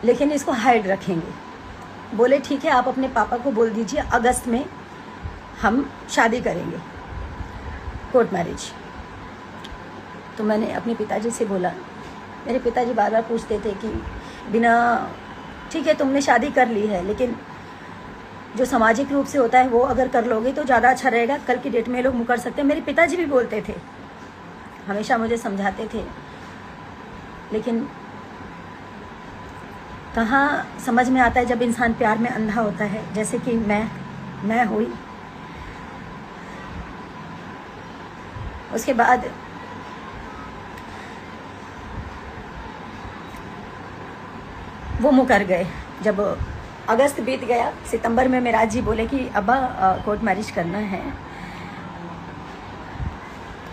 लेकिन इसको हाइड रखेंगे। बोले ठीक है, आप अपने पापा को बोल दीजिए अगस्त में हम शादी करेंगे, कोर्ट मैरिज। तो मैंने अपने पिताजी से बोला, मेरे पिताजी बार बार पूछते थे कि बिना, ठीक है तुमने शादी कर ली है, लेकिन जो सामाजिक रूप से होता है वो अगर कर लोगे तो ज़्यादा अच्छा रहेगा, कल की डेट में लोग मुकर सकते हैं। मेरे पिताजी भी बोलते थे, हमेशा मुझे समझाते थे, लेकिन कहाँ समझ में आता है जब इंसान प्यार में अंधा होता है, जैसे कि मैं हुई। उसके बाद वो मुकर गए। जब अगस्त बीत गया, सितंबर में मेराज जी बोले कि अब्बा कोर्ट मैरिज करना है,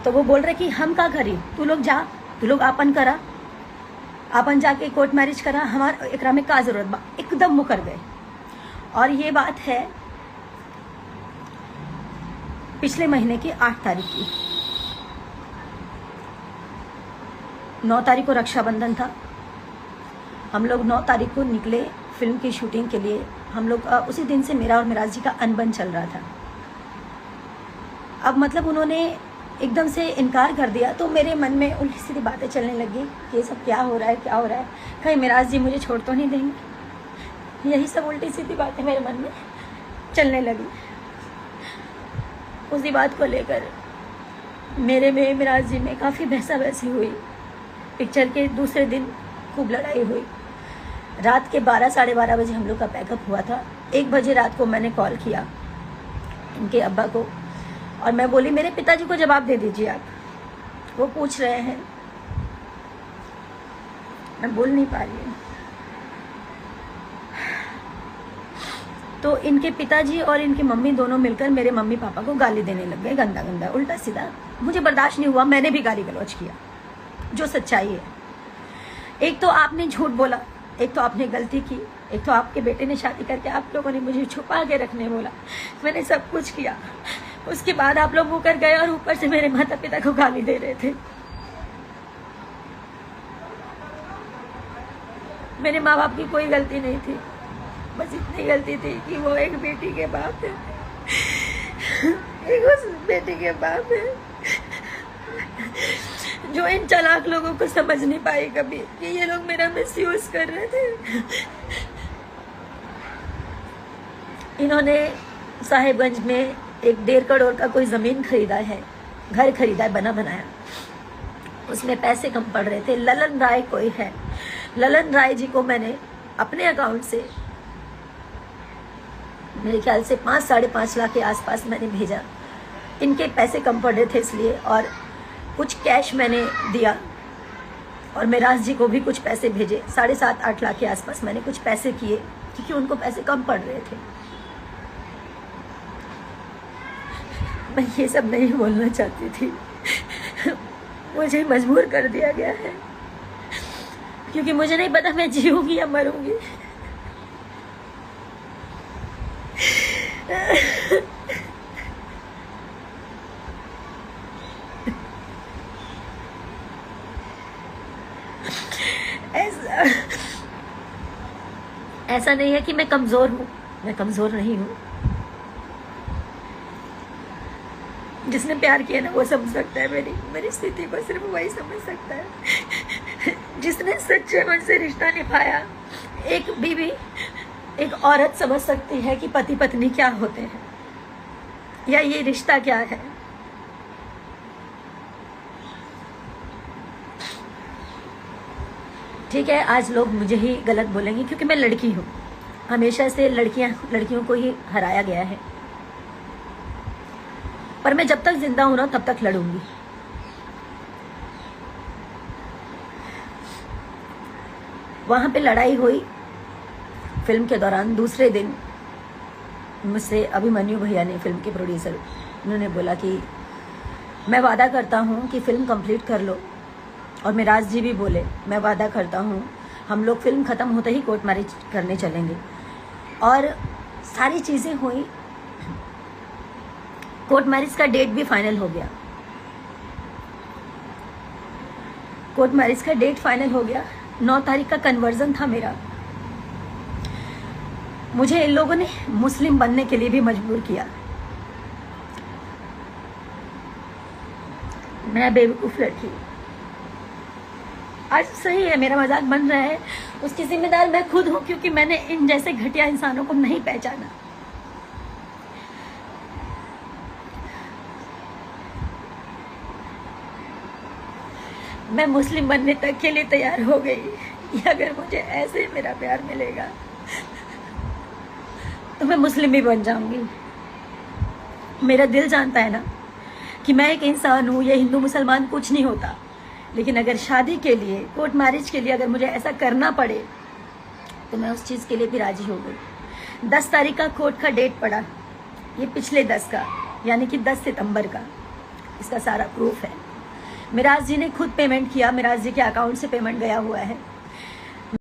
तो वो बोल रहे कि हम का करी, तू लोग जा, तू लोग आपन करा, आपन जाके कोर्ट मैरिज करा, हमारा एकरा में का जरूरत बा। एकदम मुकर गए। और ये बात है पिछले महीने की 8 तारीख की। 9 तारीख को रक्षाबंधन था। हम लोग 9 तारीख को निकले फिल्म की शूटिंग के लिए। हम लोग उसी दिन से मेरा और मिराज जी का अनबन चल रहा था। अब मतलब उन्होंने एकदम से इनकार कर दिया, तो मेरे मन में उल्टी सीधी बातें चलने लगी कि ये सब क्या हो रहा है, क्या हो रहा है, कहीं मिराज जी मुझे छोड़ तो नहीं देंगे। यही सब उल्टी सीधी बातें मेरे मन में चलने लगी। उसी बात को लेकर मेरे में मिराज जी में काफ़ी बहसा बहसी हुई। पिक्चर के दूसरे दिन खूब लड़ाई हुई। रात के 12 साढ़े 12 बजे हम लोग का पैकअप हुआ था। 1 बजे रात को मैंने कॉल किया इनके अब्बा को, और मैं बोली मेरे पिताजी को जवाब दे दीजिए आप, वो पूछ रहे हैं। मैं बोल नहीं पा रही हूँ। तो इनके पिताजी और इनकी मम्मी दोनों मिलकर मेरे मम्मी पापा को गाली देने लग गए, गंदा गंदा उल्टा सीधा। मुझे बर्दाश्त नहीं हुआ, मैंने भी गाली गलौज किया, जो सच्चाई है। एक तो आपने झूठ बोला, एक तो आपने गलती की, एक तो आपके बेटे ने शादी करके आप लोगों ने मुझे छुपा के रखने बोला। मैंने सब कुछ किया। उसके बाद आप लोग मुकर गए और ऊपर से मेरे माता पिता को गाली दे रहे थे। मेरे माँ बाप की कोई गलती नहीं थी, बस इतनी गलती थी कि वो एक बेटी के बाप है, एक उस बेटी के बाप है जो इन चालाक लोगों को समझ नहीं पाई कभी कि ये लोग मेरा मिसयूज कर रहे थे। इन्होंने साहिबगंज में एक 1.5 करोड़ का कोई जमीन खरीदा है, घर खरीदा है बना बनाया। उसमें पैसे कम पड़ रहे थे। ललन राय कोई है, ललन राय जी को मैंने अपने अकाउंट से मेरे ख्याल से 5 साढ़े 5 लाख के आसपास मैंने भेजा। इनके पैसे कम पड़ रहे थे इसलिए, और कुछ कैश मैंने दिया, और मिराज जी को भी कुछ पैसे भेजे। 7.5-8 लाख के आसपास मैंने कुछ पैसे किए, क्योंकि उनको पैसे कम पड़ रहे थे। मैं ये सब नहीं बोलना चाहती थी, मुझे मजबूर कर दिया गया है, क्योंकि मुझे नहीं पता मैं जीऊंगी या मरूंगी। ऐसा नहीं है कि मैं कमजोर हूं, मैं कमजोर नहीं हूं। जिसने प्यार किया ना वो समझ सकता है मेरी स्थिति को, सिर्फ वही समझ सकता है। जिसने सच्चे मन से रिश्ता निभाया, एक बीवी एक औरत समझ सकती है कि पति पत्नी क्या होते हैं या ये रिश्ता क्या है। ठीक है, आज लोग मुझे ही गलत बोलेंगे क्योंकि मैं लड़की हूँ। हमेशा से लड़कियों को ही हराया गया है, पर मैं जब तक जिंदा हूं ना तब तक लड़ूंगी। वहां पे लड़ाई हुई फिल्म के दौरान। दूसरे दिन मुझसे अभिमन्यु भैया ने, फिल्म के प्रोड्यूसर, उन्होंने बोला कि मैं वादा करता हूं कि फिल्म कंप्लीट कर लो। और मिराज जी भी बोले मैं वादा करता हूं हम लोग फिल्म खत्म होते ही कोर्ट मैरिज करने चलेंगे। और सारी चीजें हुई। कोर्ट मैरिज का डेट भी फाइनल हो गया। कोर्ट मैरिज का डेट फाइनल हो गया। 9 तारीख का कन्वर्जन था मेरा। मुझे इन लोगों ने मुस्लिम बनने के लिए भी मजबूर किया। मैं बेवकूफ़ लड़की। आज सही है मेरा मजाक बन रहा है, उसकी जिम्मेदार मैं खुद हूं, क्योंकि मैंने इन जैसे घटिया इंसानों को नहीं पहचाना। मैं मुस्लिम बनने तक के लिए तैयार हो गई। अगर मुझे ऐसे मेरा प्यार मिलेगा तो मैं मुस्लिम भी बन जाऊंगी। मेरा दिल जानता है ना कि मैं एक इंसान हूँ, ये हिंदू मुसलमान कुछ नहीं होता। लेकिन अगर शादी के लिए, कोर्ट मैरिज के लिए अगर मुझे ऐसा करना पड़े तो मैं उस चीज़ के लिए भी राजी हो गई। 10 तारीख का कोर्ट का डेट पड़ा, ये पिछले 10 का, यानी कि 10 सितंबर का। इसका सारा प्रूफ है। मिराज जी ने खुद पेमेंट किया, मिराज जी के अकाउंट से पेमेंट गया हुआ है।